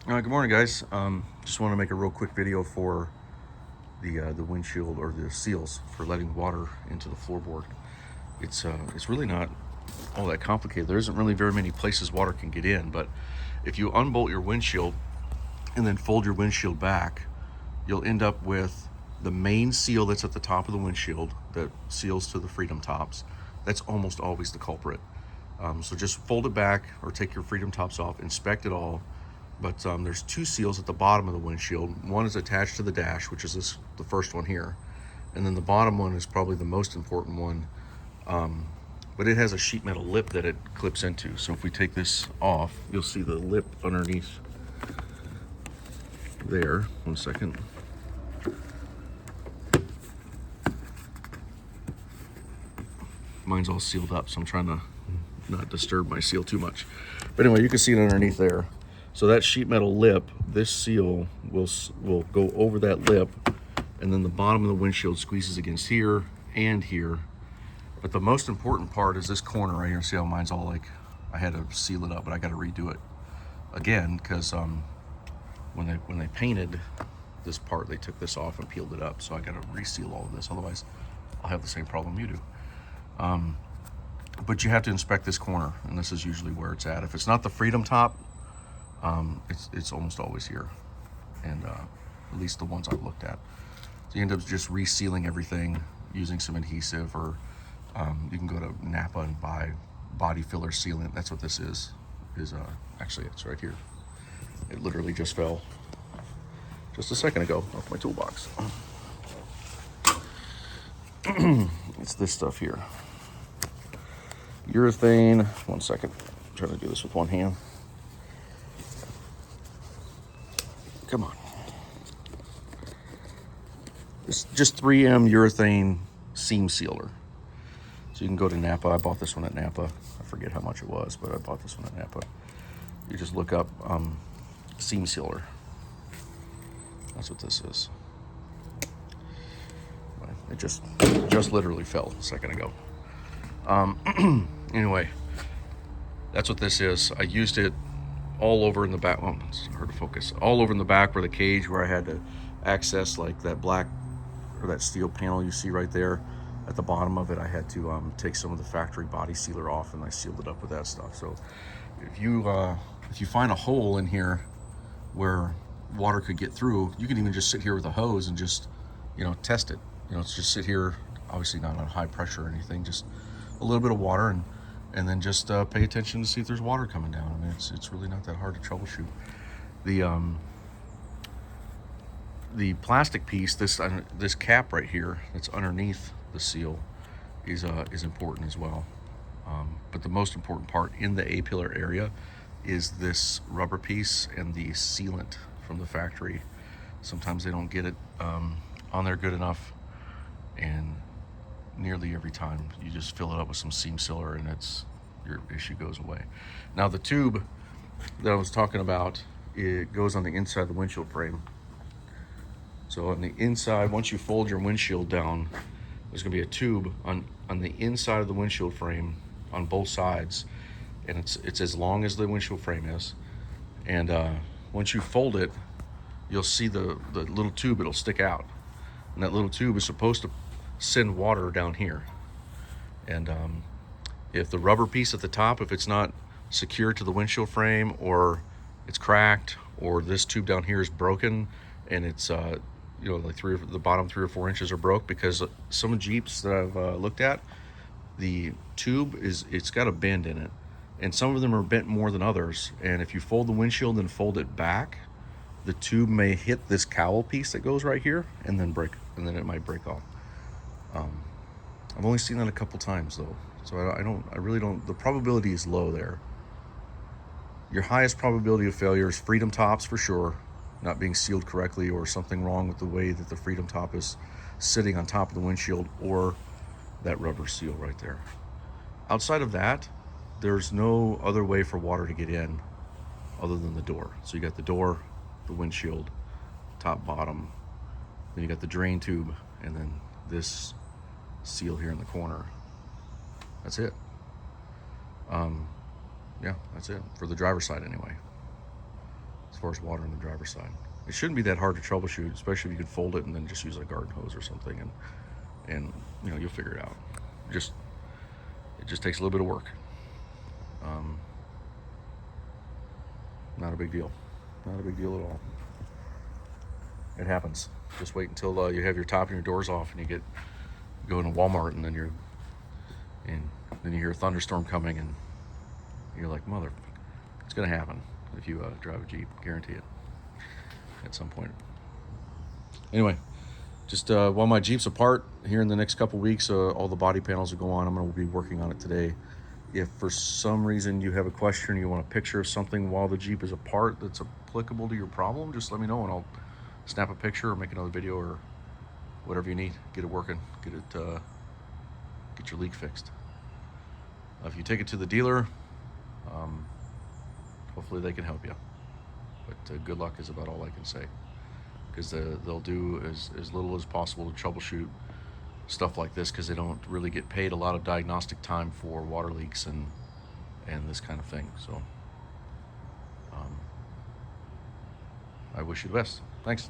Good morning, guys. Just want to make a real quick video for the windshield or the seals for letting water into the floorboard. It's really not all that complicated. There isn't really very many places water can get in, but if you unbolt your windshield and then fold your windshield back, you'll end up with the main seal that's at the top of the windshield that seals to the freedom tops. That's almost always the culprit. So just fold it back or take your freedom tops off, inspect it all. But there's two seals at the bottom of the windshield. One is attached to the dash, which is the first one here. And then the bottom one is probably the most important one. But it has a sheet metal lip that it clips into. So if we take this off, you'll see the lip underneath there. One second. Mine's all sealed up, so I'm trying to not disturb my seal too much. But anyway, you can see it underneath there. So that sheet metal lip, this seal will go over that lip, and then the bottom of the windshield squeezes against here and here. But the most important part is this corner right here. See how mine's all like, I had to seal it up, but I got to redo it again because when they painted this part, they took this off and peeled it up. So I got to reseal all of this. Otherwise, I'll have the same problem you do. But you have to inspect this corner, and this is usually where it's at. If it's not the freedom top, it's almost always here, and at least the ones I've looked at. So you end up just resealing everything using some adhesive, or you can go to Napa and buy body filler sealant. That's what this is actually it's right here. It literally just fell just a second ago off my toolbox. It's this stuff here. Urethane. One second. I'm trying to do this with one hand. Come on. It's just 3M urethane seam sealer. So you can go to Napa. I bought this one at Napa. I forget how much it was, but I bought this one at Napa. You just look up seam sealer. That's what this is. It just literally fell a second ago. Anyway, that's what this is. I used it all over in the back. Oh, it's hard to focus. All over in the back where the cage, where I had to access like that black or that steel panel you see right there at the bottom of it. I had to take some of the factory body sealer off, and I sealed it up with that stuff. So if you find a hole in here where water could get through, you can even just sit here with a hose and just test it. It's just sit here, obviously not on high pressure or anything, just a little bit of water, and then just pay attention to see if there's water coming down. I mean, it's really not that hard to troubleshoot. The plastic piece, this cap right here that's underneath the seal, is important as well. But the most important part in the A-pillar area is this rubber piece and the sealant from the factory. Sometimes they don't get it on there good enough, and nearly every time you just fill it up with some seam sealer and your issue goes away. Now the tube that I was talking about, it goes on the inside of the windshield frame. So on the inside, once you fold your windshield down, there's going to be a tube on the inside of the windshield frame on both sides, and it's as long as the windshield frame is. And once you fold it, you'll see the little tube. It'll stick out, and that little tube is supposed to send water down here. And if the rubber piece at the top, if it's not secured to the windshield frame, or it's cracked, or this tube down here is broken, and it's like the bottom 3 or 4 inches are broke, because some Jeeps that I've looked at, the tube it's got a bend in it, and some of them are bent more than others. And if you fold the windshield and fold it back, the tube may hit this cowl piece that goes right here and then break, and then it might break off. I've only seen that a couple times though, so I really don't. The probability is low there. Your highest probability of failure is freedom tops for sure, not being sealed correctly, or something wrong with the way that the freedom top is sitting on top of the windshield, or that rubber seal right there. Outside of that, there's no other way for water to get in other than the door. So you got the door, the windshield, top, bottom, then you got the drain tube, and then this seal here in the corner. That's it. Yeah, that's it for the driver's side anyway. as far as water on the driver's side. It shouldn't be that hard to troubleshoot, especially if you could fold it and then just use a garden hose or something, and you know, you'll figure it out. It just takes a little bit of work. Not a big deal. Not a big deal at all. It happens. Just wait until you have your top and your doors off, and you go into Walmart, and then you hear a thunderstorm coming, and you're like, mother, it's gonna happen if you drive a Jeep. Guarantee it. At some point. Anyway, just while my Jeep's apart here in the next couple weeks, all the body panels will go on. I'm going to be working on it today. If for some reason you have a question, or you want a picture of something while the Jeep is apart that's applicable to your problem, just let me know and I'll snap a picture or make another video or whatever you need. Get it working. Get your leak fixed. If you take it to the dealer, hopefully they can help you. But good luck is about all I can say, because they'll do as little as possible to troubleshoot stuff like this, because they don't really get paid a lot of diagnostic time for water leaks and this kind of thing. So I wish you the best. Thanks.